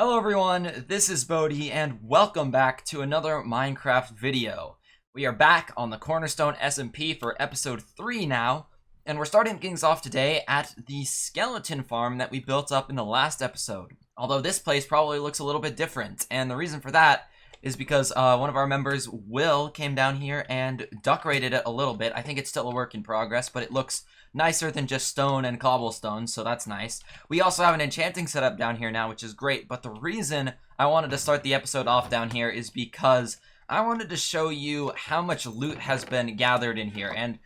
Hello everyone, this is Bodhi, and welcome back to another Minecraft video. We are back on the Cornerstone SMP for episode 3 now, and we're starting things off today at the skeleton farm that we built up in the last episode. Although this place probably looks a little bit different, and the reason for that is because one of our members, Will, came down here and decorated it a little bit. I think it's still a work in progress, but it looks nicer than just stone and cobblestone, so that's nice. We also have an enchanting setup down here now, which is great, but the reason I wanted to start the episode off down here is because I wanted to show you how much loot has been gathered in here, and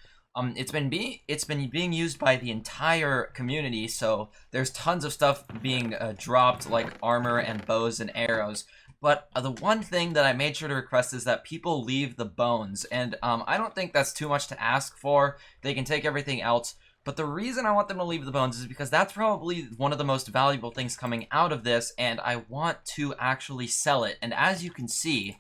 it's been being used by the entire community, so there's tons of stuff being dropped, like armor and bows and arrows. But the one thing that I made sure to request is that people leave the bones, and I don't think that's too much to ask for. They can take everything else, but the reason I want them to leave the bones is because that's probably one of the most valuable things coming out of this, and I want to actually sell it. And as you can see,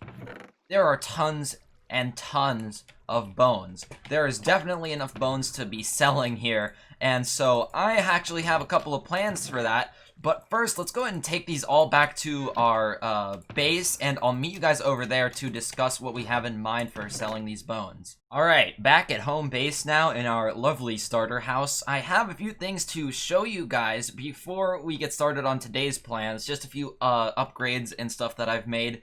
there are tons and tons of bones. There is definitely enough bones to be selling here, and so I actually have a couple of plans for that. But first, let's go ahead and take these all back to our base, and I'll meet you guys over there to discuss what we have in mind for selling these bones. Alright, back at home base now in our lovely starter house. I have a few things to show you guys before we get started on today's plans. Just a few upgrades and stuff that I've made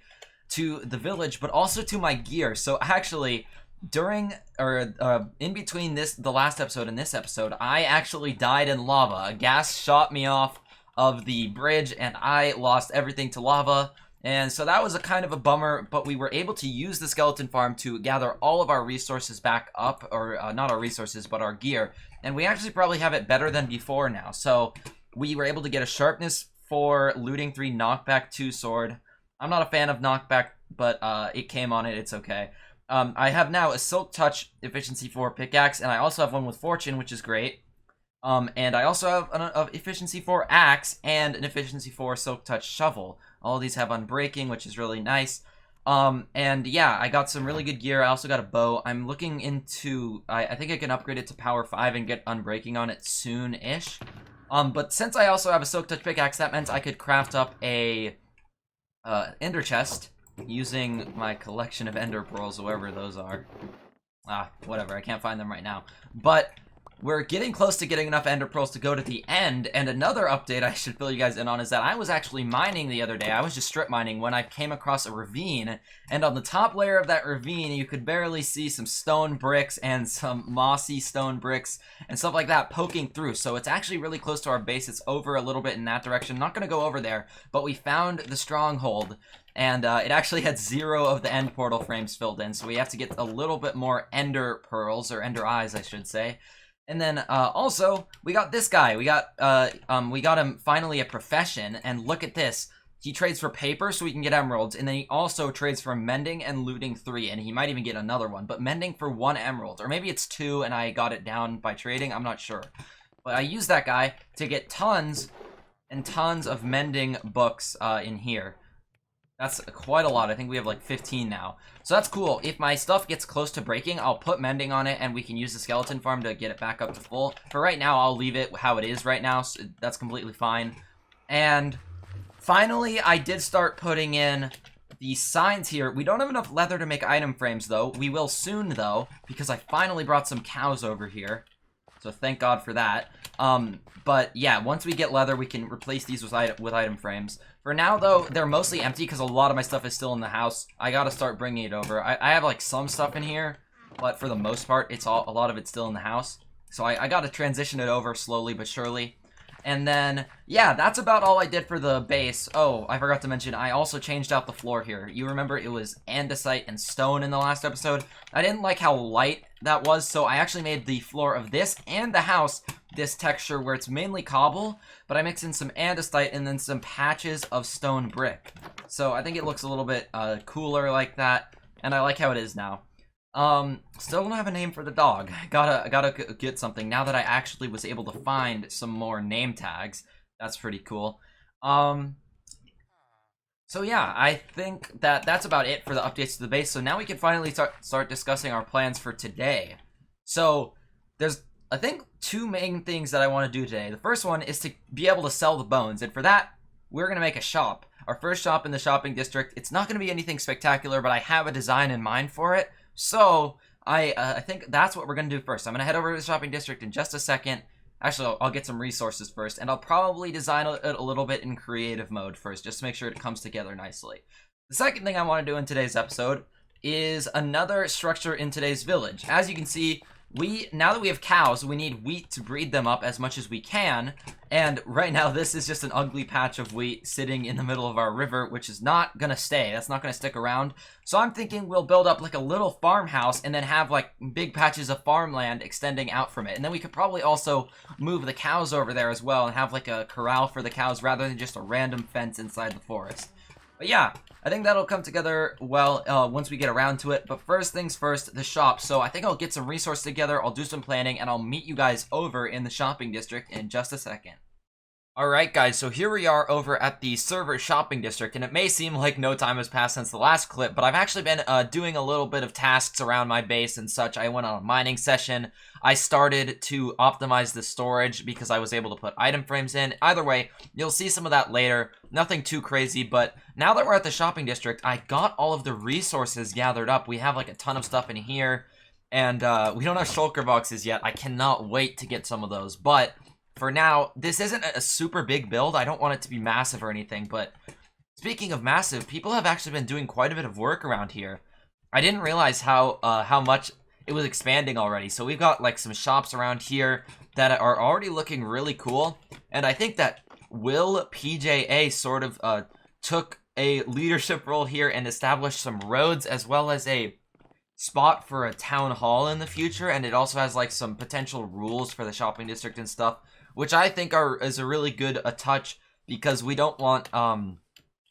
to the village, but also to my gear. So actually, in between the last episode and this episode, I actually died in lava. A gas shot me off of the bridge and I lost everything to lava, and so that was a kind of a bummer, but we were able to use the skeleton farm to gather all of our resources back up, or not our resources but our gear, and we actually probably have it better than before now. So we were able to get a sharpness 4, looting 3, knockback 2 sword. I'm not a fan of knockback, but it came on it, it's okay. I have now a silk touch efficiency 4 pickaxe, and I also have one with fortune, which is great. And I also have an efficiency 4 axe and an efficiency 4 silk touch shovel. All of these have unbreaking, which is really nice. And yeah, I got some really good gear. I also got a bow. I'm looking into, I think I can upgrade it to power 5 and get unbreaking on it soon-ish. But since I also have a silk touch pickaxe, that meant I could craft up a ender chest using my collection of ender pearls, wherever those are. Whatever, I can't find them right now. But we're getting close to getting enough ender pearls to go to the end, and another update I should fill you guys in on is that I was actually mining the other day. I was just strip mining when I came across a ravine, and on the top layer of that ravine you could barely see some stone bricks and some mossy stone bricks and stuff like that poking through. So it's actually really close to our base. It's over a little bit in that direction. I'm not going to go over there, but we found the stronghold, and it actually had 0 of the end portal frames filled in, so we have to get a little bit more ender pearls, or ender eyes I should say. And then also we got this guy. We got him finally a profession, and look at this. He trades for paper so we can get emeralds, and then he also trades for mending and looting 3, and he might even get another one, but mending for 1 emerald, or maybe it's 2 and I got it down by trading, I'm not sure. But I used that guy to get tons and tons of mending books in here. That's quite a lot. I think we have like 15 now. So that's cool. If my stuff gets close to breaking, I'll put mending on it and we can use the skeleton farm to get it back up to full. For right now, I'll leave it how it is right now. So that's completely fine. And finally, I did start putting in the signs here. We don't have enough leather to make item frames though. We will soon though, because I finally brought some cows over here. So thank God for that. But yeah, once we get leather, we can replace these with item frames. For now, though, they're mostly empty because a lot of my stuff is still in the house. I gotta start bringing it over. I have, like, some stuff in here, but for the most part, a lot of it's still in the house. So I gotta transition it over slowly but surely. And then, yeah, that's about all I did for the base. Oh, I forgot to mention, I also changed out the floor here. You remember it was andesite and stone in the last episode? I didn't like how light that was, so I actually made the floor of this and the house this texture where it's mainly cobble, but I mixed in some andesite and then some patches of stone brick. So I think it looks a little bit cooler like that, and I like how it is now. Still don't have a name for the dog. Gotta get something now that I actually was able to find some more name tags. That's pretty cool. So yeah, I think that's about it for the updates to the base. So now we can finally start discussing our plans for today. So there's, I think, 2 main things that I want to do today. The first one is to be able to sell the bones, and for that, we're going to make a shop. our first shop in the shopping district. It's not going to be anything spectacular, but I have a design in mind for it. So I think that's what we're going to do first. I'm going to head over to the shopping district in just a second. Actually, I'll get some resources first, and I'll probably design it a little bit in creative mode first, just to make sure it comes together nicely. The second thing I want to do in today's episode is another structure in today's village. As you can see, now that we have cows, we need wheat to breed them up as much as we can, and right now this is just an ugly patch of wheat sitting in the middle of our river, which is not gonna stay. That's not gonna stick around. So I'm thinking we'll build up like a little farmhouse and then have like big patches of farmland extending out from it. And then we could probably also move the cows over there as well and have like a corral for the cows rather than just a random fence inside the forest. But yeah, I think that'll come together well once we get around to it. But first things first, the shop. So I think I'll get some resources together, I'll do some planning, and I'll meet you guys over in the shopping district in just a second. Alright guys, so here we are over at the server shopping district, and it may seem like no time has passed since the last clip, but I've actually been doing a little bit of tasks around my base and such. I went on a mining session. I started to optimize the storage because I was able to put item frames in. Either way, you'll see some of that later. Nothing too crazy, but now that we're at the shopping district, I got all of the resources gathered up. We have like a ton of stuff in here, and we don't have shulker boxes yet. I cannot wait to get some of those, but for now, this isn't a super big build. I don't want it to be massive or anything, but speaking of massive, people have actually been doing quite a bit of work around here. I didn't realize how much it was expanding already. So we've got like some shops around here that are already looking really cool, and I think that Will PJA sort of took a leadership role here and established some roads as well as a spot for a town hall in the future, and it also has like some potential rules for the shopping district and stuff, which I think is a really good touch, because we don't want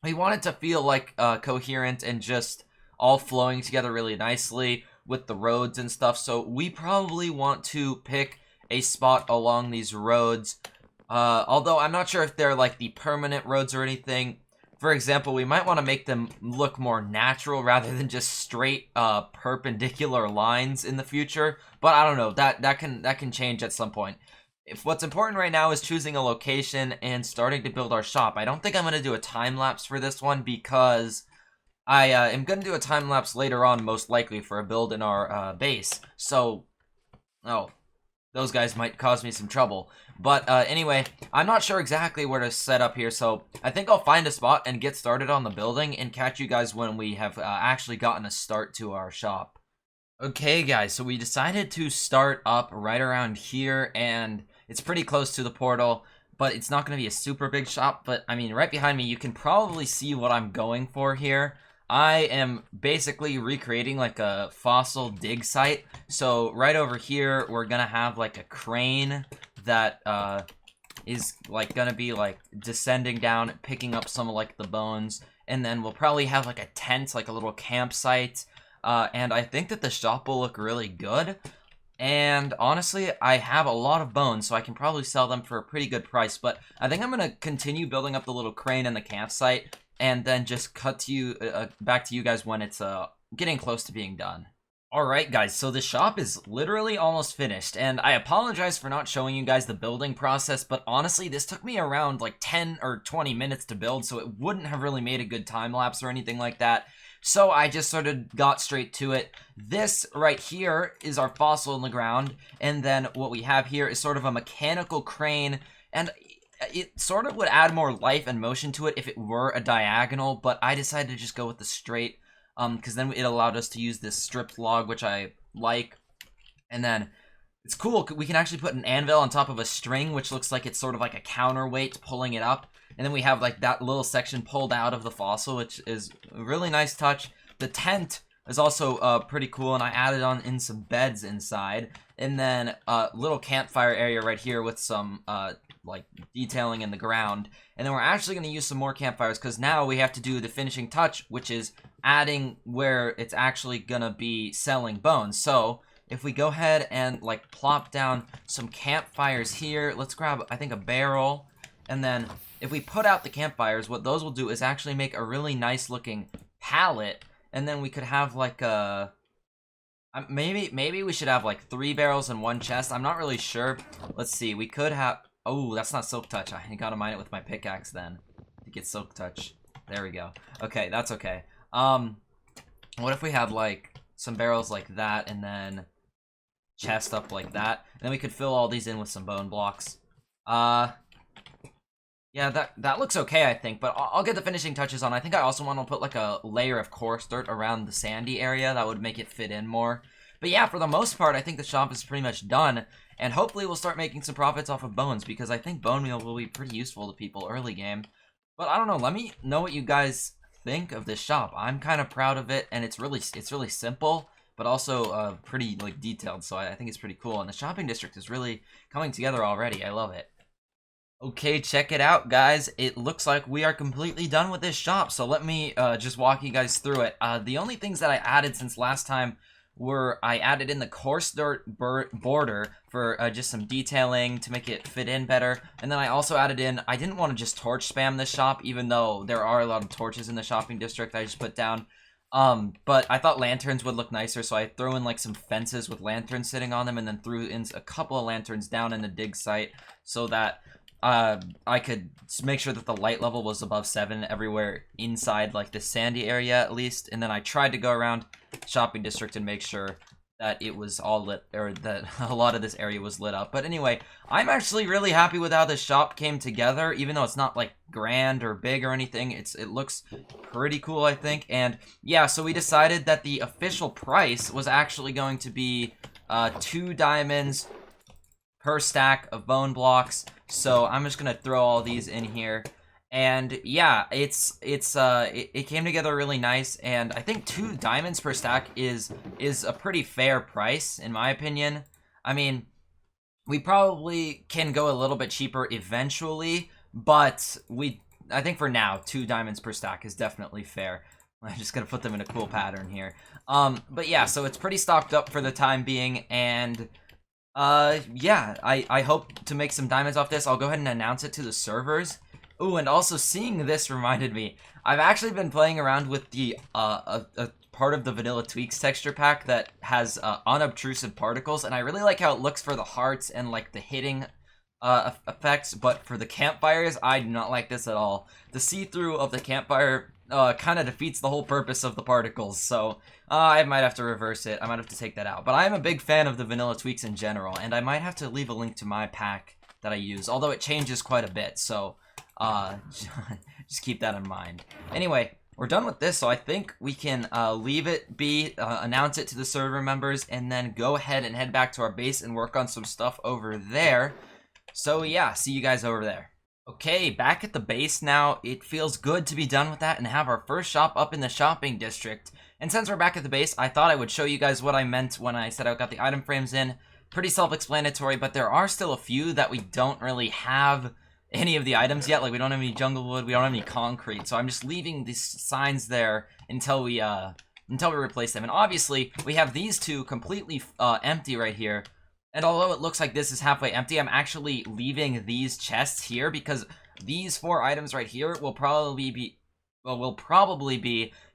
we want it to feel like coherent and just all flowing together really nicely with the roads and stuff. So we probably want to pick a spot along these roads, although I'm not sure if they're like the permanent roads or anything. For example, we might want to make them look more natural rather than just straight perpendicular lines in the future. But I don't know, that can change at some point. If what's important right now is choosing a location and starting to build our shop. I don't think I'm going to do a time lapse for this one because I am going to do a time lapse later on, most likely, for a build in our base. So, those guys might cause me some trouble. But anyway, I'm not sure exactly where to set up here, so I think I'll find a spot and get started on the building and catch you guys when we have actually gotten a start to our shop. Okay guys, so we decided to start up right around here, and it's pretty close to the portal, but it's not going to be a super big shop. But I mean, right behind me, you can probably see what I'm going for here. I am basically recreating like a fossil dig site. So right over here, we're gonna have like a crane that is like gonna be like descending down, picking up some of like the bones, and then we'll probably have like a tent, like a little campsite. And I think that the shop will look really good. And honestly, I have a lot of bones, so I can probably sell them for a pretty good price. But I think I'm gonna continue building up the little crane and the campsite, and then just cut to you back to you guys when it's getting close to being done. Alright guys, so the shop is literally almost finished, and I apologize for not showing you guys the building process, but honestly, this took me around like 10 or 20 minutes to build, so it wouldn't have really made a good time lapse or anything like that. So I just sort of got straight to it. This right here is our fossil in the ground, and then what we have here is sort of a mechanical crane, and it sort of would add more life and motion to it if it were a diagonal, but I decided to just go with the straight, because then it allowed us to use this stripped log, which I like. And then it's cool, we can actually put an anvil on top of a string, which looks like it's sort of like a counterweight pulling it up. And then we have like that little section pulled out of the fossil, which is a really nice touch. The tent is also pretty cool, and I added on in some beds inside. And then a little campfire area right here with some like detailing in the ground. And then we're actually going to use some more campfires, because now we have to do the finishing touch, which is adding where it's actually going to be selling bones. So if we go ahead and like plop down some campfires here, let's grab, I think, a barrel. And then if we put out the campfires, what those will do is actually make a really nice looking pallet. And then we could have like a, maybe we should have like 3 barrels in one chest. I'm not really sure. Let's see, we could have, oh, that's not silk touch. I gotta mine it with my pickaxe then to get silk touch. There we go. Okay, that's okay. What if we had, like, some barrels like that, and then chest up like that? And then we could fill all these in with some bone blocks. Yeah, that looks okay, I think, but I'll get the finishing touches on. I think I also want to put, like, a layer of coarse dirt around the sandy area. That would make it fit in more. But yeah, for the most part, I think the shop is pretty much done, and hopefully we'll start making some profits off of bones, because I think bone meal will be pretty useful to people early game. But I don't know, let me know what you guys think of this shop. I'm kind of proud of it, and it's really simple, but also pretty, like, detailed, so I think it's pretty cool. And the shopping district is really coming together already. I love it. Okay, check it out, guys. It looks like we are completely done with this shop, so let me just walk you guys through it. The only things that I added since last time were I added in the coarse dirt border for just some detailing to make it fit in better, and then I also added in, I didn't want to just torch spam this shop, even though there are a lot of torches in the shopping district I just put down. But I thought lanterns would look nicer, so I threw in like some fences with lanterns sitting on them, and then threw in a couple of lanterns down in the dig site so that I could make sure that the light level was above 7 everywhere inside, like, the sandy area at least. And then I tried to go around shopping district and make sure that it was all lit, or that a lot of this area was lit up. But anyway, I'm actually really happy with how this shop came together, even though it's not, like, grand or big or anything. It looks pretty cool, I think. And yeah, so we decided that the official price was actually going to be 2 diamonds per stack of bone blocks. So I'm just gonna throw all these in here, and yeah, it came together really nice. And I think 2 diamonds per stack is a pretty fair price in my opinion. I mean, we probably can go a little bit cheaper eventually, but I think for now 2 diamonds per stack is definitely fair. I'm just gonna put them in a cool pattern here. But yeah, so it's pretty stocked up for the time being, and yeah, I hope to make some diamonds off this. I'll go ahead and announce it to the servers. Ooh, and also seeing this reminded me, I've actually been playing around with the, a part of the Vanilla Tweaks texture pack that has, unobtrusive particles, and I really like how it looks for the hearts and, like, the hitting, effects, but for the campfires, I do not like this at all. The see-through of the campfire kind of defeats the whole purpose of the particles, so I might have to reverse it. I might have to take that out. But I am a big fan of the Vanilla Tweaks in general, and I might have to leave a link to my pack that I use, although it changes quite a bit, so just keep that in mind. Anyway, we're done with this, so I think we can leave it be, announce it to the server members, and then go ahead and head back to our base and work on some stuff over there. So yeah, see you guys over there. Okay, back at the base now. It feels good to be done with that and have our first shop up in the shopping district. And since we're back at the base, I thought I would show you guys what I meant when I said I got the item frames in. Pretty self-explanatory, but there are still a few that we don't really have any of the items yet. Like, we don't have any jungle wood, we don't have any concrete, so I'm just leaving these signs there until we replace them. And obviously, we have these 2 completely empty right here. And although it looks like this is halfway empty, I'm actually leaving these chests here because these 4 items right here will probably be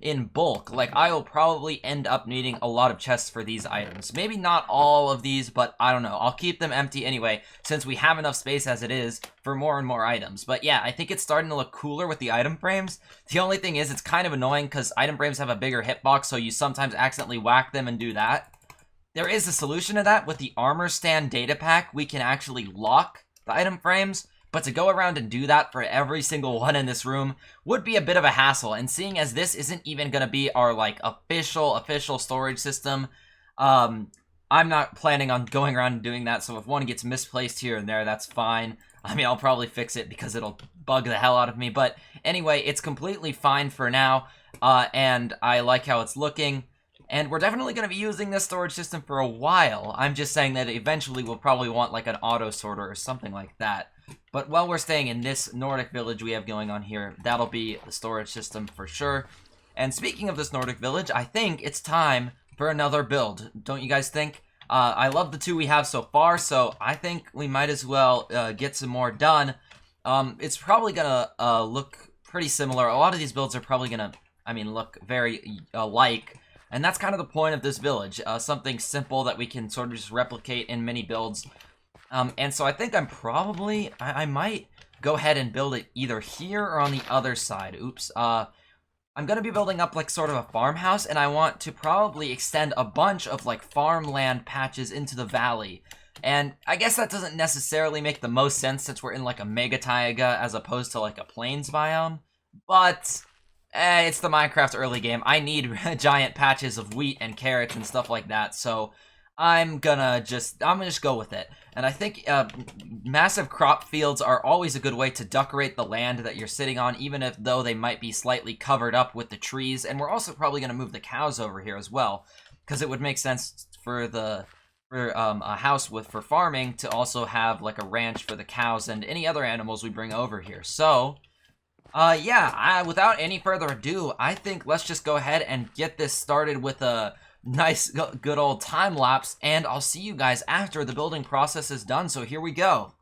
in bulk. Like, I will probably end up needing a lot of chests for these items. Maybe not all of these, but I don't know. I'll keep them empty anyway, since we have enough space as it is for more and more items. But yeah, I think it's starting to look cooler with the item frames. The only thing is, it's kind of annoying because item frames have a bigger hitbox, so you sometimes accidentally whack them and do that. There is a solution to that. With the armor stand data pack, we can actually lock the item frames, but to go around and do that for every single one in this room would be a bit of a hassle. And seeing as this isn't even going to be our, like, official storage system, I'm not planning on going around and doing that, so if one gets misplaced here and there, that's fine. I mean, I'll probably fix it because it'll bug the hell out of me, but anyway, it's completely fine for now, and I like how it's looking. And we're definitely going to be using this storage system for a while. I'm just saying that eventually we'll probably want like an auto sorter or something like that. But while we're staying in this Nordic village we have going on here, that'll be the storage system for sure. And speaking of this Nordic village, I think it's time for another build. Don't you guys think? I love the 2 we have so far, so I think we might as well get some more done. It's probably going to look pretty similar. A lot of these builds are probably going to, I mean, look very alike. And that's kind of the point of this village, something simple that we can sort of just replicate in many builds. And so I think I'm probably, I might go ahead and build it either here or on the other side. Oops. I'm gonna be building up like sort of a farmhouse, and I want to probably extend a bunch of like farmland patches into the valley. And I guess that doesn't necessarily make the most sense since we're in like a mega taiga as opposed to like a plains biome. But it's the Minecraft early game. I need giant patches of wheat and carrots and stuff like that. So I'm gonna just go with it. And I think massive crop fields are always a good way to decorate the land that you're sitting on, even if though they might be slightly covered up with the trees. And we're also probably gonna move the cows over here as well, because it would make sense for a house for farming to also have like a ranch for the cows and any other animals we bring over here. So yeah, without any further ado, I think let's just go ahead and get this started with a nice, good old time lapse, and I'll see you guys after the building process is done, so here we go.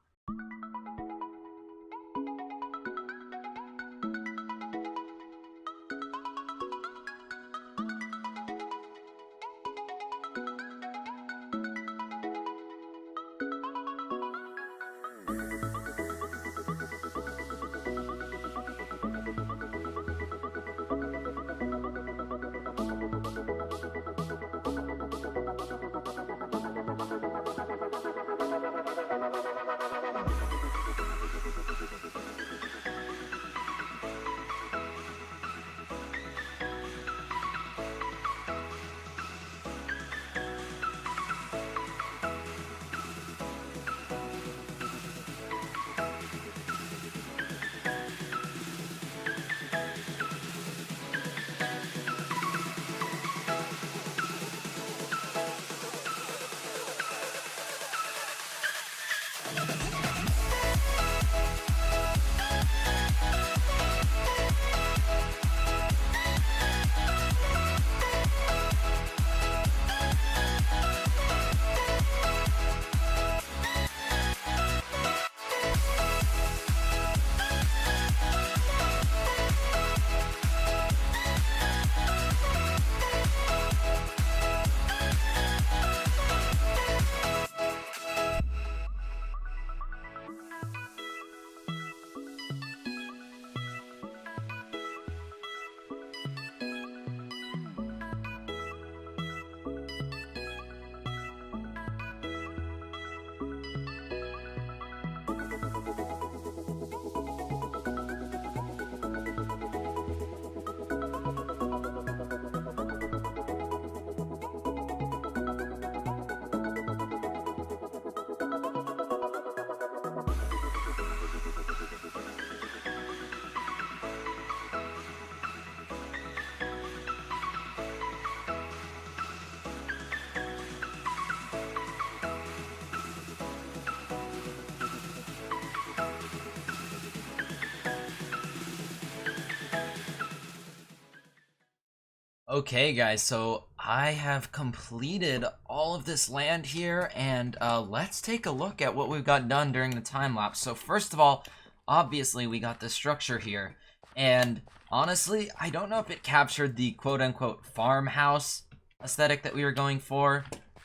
Okay guys, so I have completed all of this land here, and let's take a look at what we've got done during the time lapse. So first of all, obviously we got the structure here, and honestly, I don't know if it captured the quote-unquote farmhouse aesthetic that we were going for,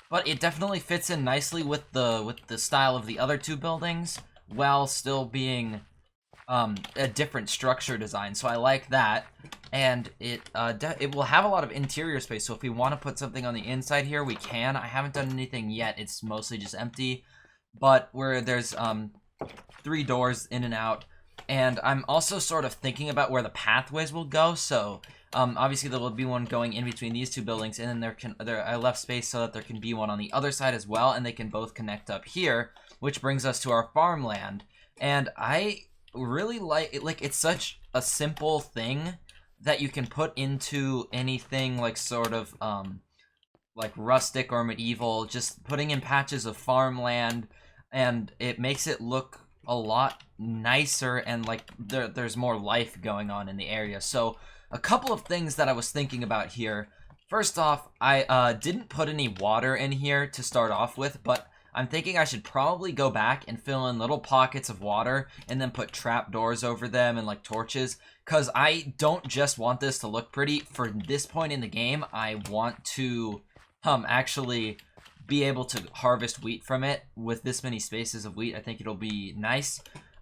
but it definitely fits in nicely with the style of the other two buildings, while still being a different structure design. So I like that, and it will have a lot of interior space. So if we want to put something on the inside here, we can. I haven't done anything yet. It's mostly just empty, but where there's 3 doors in and out, and I'm also sort of thinking about where the pathways will go. So obviously there will be one going in between these two buildings, and then I left space so that there can be one on the other side as well, and they can both connect up here, which brings us to our farmland. And I really like it's such a simple thing that you can put into anything like sort of like rustic or medieval, just putting in patches of farmland, and it makes it look a lot nicer, and like there's more life going on in the area. So a couple of things that I was thinking about here. First off, I didn't put any water in here to start off with, but I'm thinking I should probably go back and fill in little pockets of water and then put trapdoors over them and like torches, because I don't just want this to look pretty. For this point in the game, I want to actually be able to harvest wheat from it. With this many spaces of wheat, I think it'll be nice.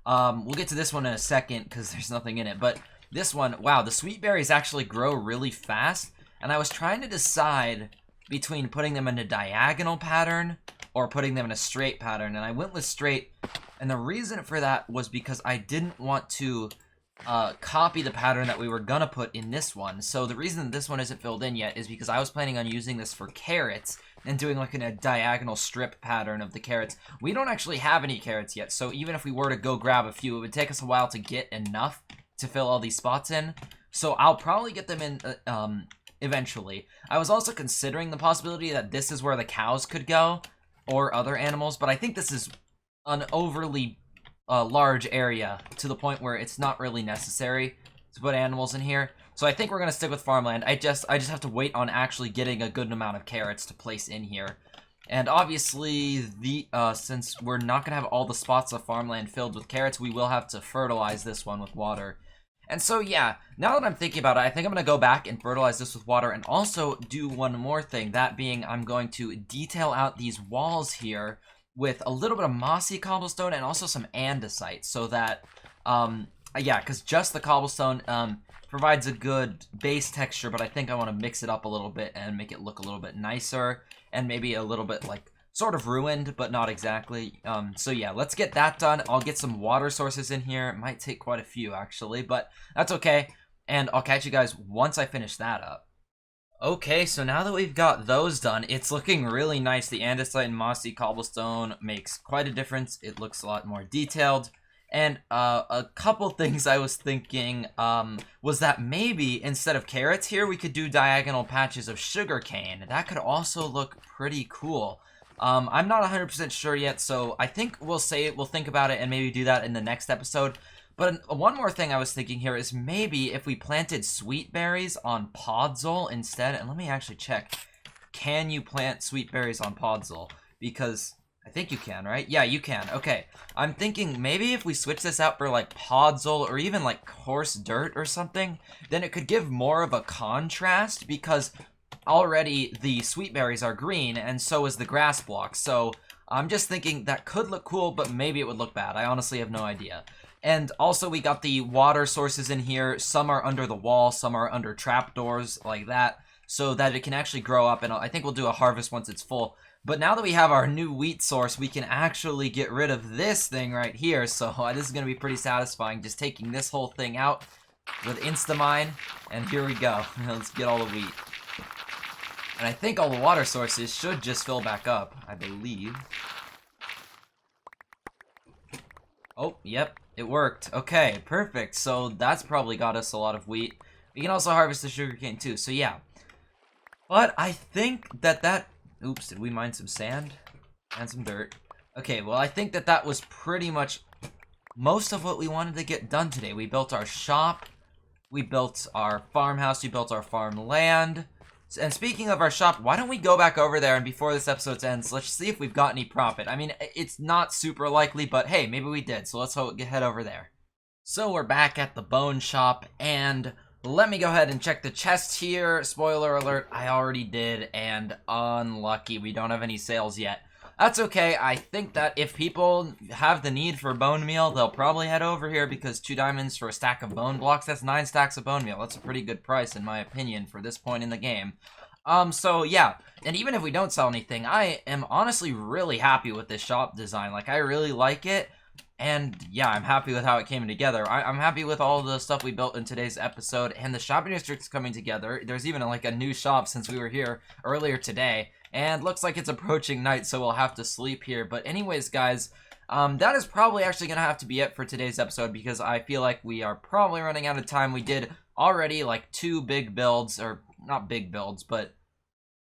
We'll get to this one in a second because there's nothing in it. But this one, wow, the sweet berries actually grow really fast. And I was trying to decide between putting them in a diagonal pattern or putting them in a straight pattern. And I went with straight. And the reason for that was because I didn't want to copy the pattern that we were gonna put in this one. So the reason that this one isn't filled in yet is because I was planning on using this for carrots and doing like a diagonal strip pattern of the carrots. We don't actually have any carrots yet, so even if we were to go grab a few, it would take us a while to get enough to fill all these spots in. So I'll probably get them in eventually. I was also considering the possibility that this is where the cows could go or other animals, but I think this is an overly large area to the point where it's not really necessary to put animals in here. So I think we're gonna stick with farmland. I just have to wait on actually getting a good amount of carrots to place in here. And obviously, since we're not gonna have all the spots of farmland filled with carrots, we will have to fertilize this one with water. And so yeah, now that I'm thinking about it, I think I'm gonna go back and fertilize this with water and also do one more thing. That being, I'm going to detail out these walls here with a little bit of mossy cobblestone and also some andesite, so that, yeah, because just the cobblestone provides a good base texture, but I think I want to mix it up a little bit and make it look a little bit nicer, and maybe a little bit, like, sort of ruined, but not exactly. So yeah, let's get that done. I'll get some water sources in here. It might take quite a few, actually, but that's okay, and I'll catch you guys once I finish that up. Okay, so now that we've got those done, it's looking really nice. The andesite and mossy cobblestone makes quite a difference. It looks a lot more detailed. And a couple things I was thinking was that maybe instead of carrots here, we could do diagonal patches of sugarcane. That could also look pretty cool. I'm not 100% sure yet, so I think we'll think about it and maybe do that in the next episode. But one more thing I was thinking here is maybe if we planted sweet berries on podzol instead, and let me actually check. Can you plant sweet berries on podzol? Because I think you can, right? Yeah, you can. Okay. I'm thinking maybe if we switch this out for like podzol or even like coarse dirt or something, then it could give more of a contrast because already the sweet berries are green and so is the grass block. So I'm just thinking that could look cool, but maybe it would look bad. I honestly have no idea. And also we got the water sources in here. Some are under the wall, some are under trapdoors like that, so that it can actually grow up, and I think we'll do a harvest once it's full. But now that we have our new wheat source, we can actually get rid of this thing right here, so this is going to be pretty satisfying, just taking this whole thing out with Instamine, and here we go. Let's get all the wheat. And I think all the water sources should just fill back up, I believe. Oh, yep, it worked. Okay, perfect. So that's probably got us a lot of wheat. We can also harvest the sugarcane too, so yeah. But I think that oops, did we mine some sand? And some dirt. Okay, well I think that was pretty much most of what we wanted to get done today. We built our shop, we built our farmhouse, we built our farmland. And speaking of our shop, why don't we go back over there and before this episode ends, let's see if we've got any profit. I mean, it's not super likely, but hey, maybe we did, so let's head over there. So we're back at the bone shop, and let me go ahead and check the chest here. Spoiler alert, I already did, and unlucky, we don't have any sales yet. That's okay. I think that if people have the need for bone meal, they'll probably head over here because 2 diamonds for a stack of bone blocks, that's 9 stacks of bone meal. That's a pretty good price in my opinion for this point in the game. So yeah, and even if we don't sell anything, I am honestly really happy with this shop design. Like, I really like it. And yeah, I'm happy with how it came together. I'm happy with all the stuff we built in today's episode, and the shopping district's coming together. There's even like a new shop since we were here earlier today, and looks like it's approaching night, so we'll have to sleep here. But anyways, guys, that is probably actually gonna have to be it for today's episode because I feel like we are probably running out of time. We did already like 2 big builds, or not big builds, but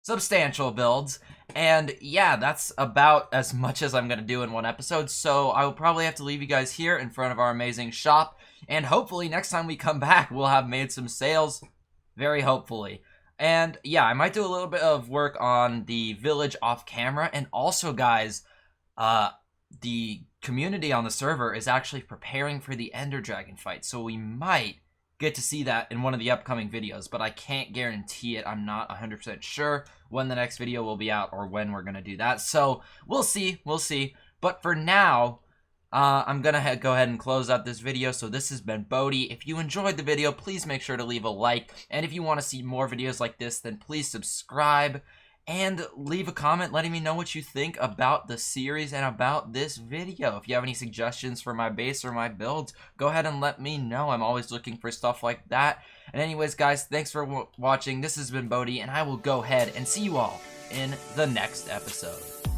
substantial builds, and yeah, that's about as much as I'm gonna do in one episode, so I will probably have to leave you guys here in front of our amazing shop, and hopefully next time we come back we'll have made some sales, very hopefully. And yeah, I might do a little bit of work on the village off camera, and also guys, the community on the server is actually preparing for the Ender Dragon fight, so we might get to see that in one of the upcoming videos, but I can't guarantee it. I'm not 100% sure when the next video will be out or when we're going to do that. So we'll see. But for now, I'm gonna go ahead and close out this video. So this has been Bodhi. If you enjoyed the video, please make sure to leave a like. And if you want to see more videos like this, then please subscribe. And leave a comment letting me know what you think about the series and about this video. If you have any suggestions for my base or my builds, go ahead and let me know. I'm always looking for stuff like that. And anyways, guys, thanks for watching. This has been Bodhi, and I will go ahead and see you all in the next episode.